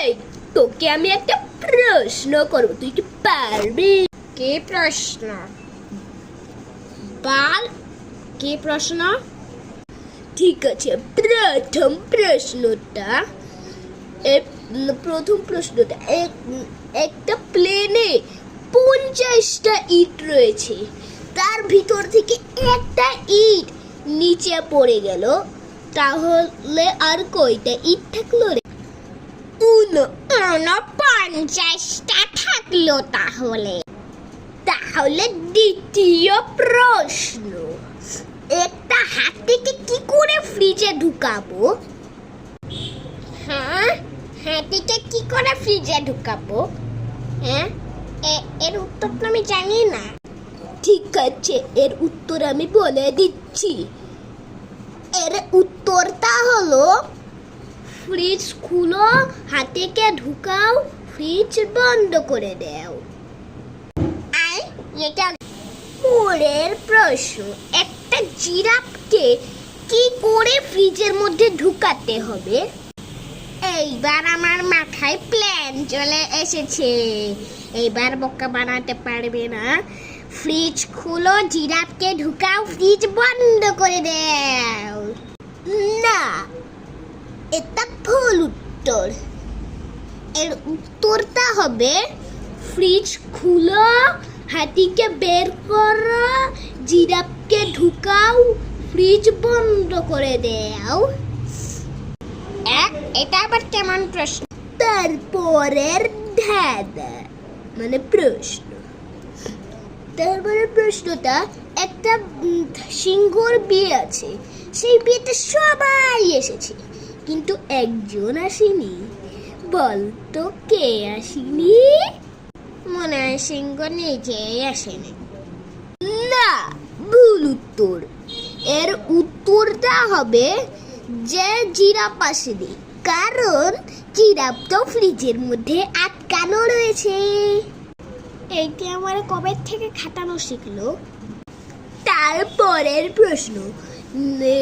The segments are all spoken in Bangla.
এই তোকে আমি একটা প্রশ্ন করব, তুই কি পারবি? কি প্রশ্ন? বল, কি প্রশ্ন? ঠিক আছে, প্রথম প্রশ্নটা একটা প্লেনে 50টা ইট রয়েছে, তার ভিতর থেকে একটা ইট নিচে পড়ে গেল, তাহলে আর কয়টা ইট থাকলো রে? উনো। 50টা থাকলো তাহলে। তাহলে দ্বিতীয় প্রশ্ন, একটা হাতিকে কি করে ফ্রিজে ঢুকাবো? হ্যাঁ, হাতিকে কি করে ফ্রিজে ঢুকাবো? হ্যাঁ, এর উত্তর তো আমি জানি না। ঠিক আছে, এর উত্তর আমি বলে দিচ্ছি। এর উত্তরটা হলো, ফ্রিজ খুলো, হাতিকে ঢুকাও, ফ্রিজ বন্ধ করে দাও। আর এটা পরের প্রশ্ন, একটা জিরাফকে কি করে ফ্রিজের মধ্যে ঢুকাতে হবে? এইবার আমার মাথায় প্ল্যান চলে এসেছে। এইবার বোকা বানাতে পারবে না। ফ্রিজ খুলো, জিরাফকে ঢুকাও, ফ্রিজ বন্ধ করে দাও। না, এটা ভুল উত্তর। এর উত্তরটা হবে, ফ্রিজ খুলো, হাতিকে বের করো, জিরাফকে ঢুকাও, ফ্রিজ বন্ধ করে দাও। এটা আবার কেমন প্রশ্ন? তারপরের ধাঁধা মানে প্রশ্ন, তারপরের প্রশ্নটা, একটা সিংহর বিয়ে আছে, সেই বিয়েতে সবাই এসেছে কিন্তু একজন আসেনি। বল তো কে আসেনি? মনে হয় সিংহ নিজেই আসেনি। না, ভুল উত্তর। এর উত্তরটা হবে যে জিরাফ আসেনি, কারণ জিরাফ তো ফ্রিজের মধ্যে আটকানো রয়েছে। এইটি আমার কবে থেকে খাটানো শিখলো। তারপরের প্রশ্ন,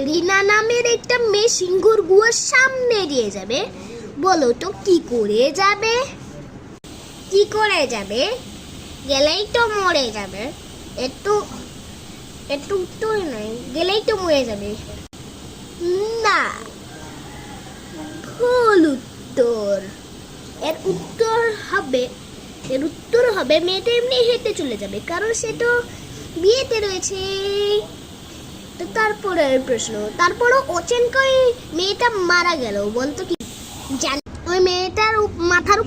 রিনা নামের একটা মেয়ে সিংহর গুহার সামনে দিয়ে যাবে, বলো তো কি করে যাবে? কি করে যাবে? গেলেই তো মরে যাবে। একটু উত্তর নাই, গেলেই তো মরে যাবে। না, ভুল উত্তর। এর উত্তর হবে মেয়েটা এমনি হেঁটে চলে যাবে, কারণ সে তো বিয়েতে রয়েছে। তো তারপরের প্রশ্ন, তারপরও অচেনকই মেয়েটা মারা গেল, বলতো কি? ওই মেয়েটার মাথার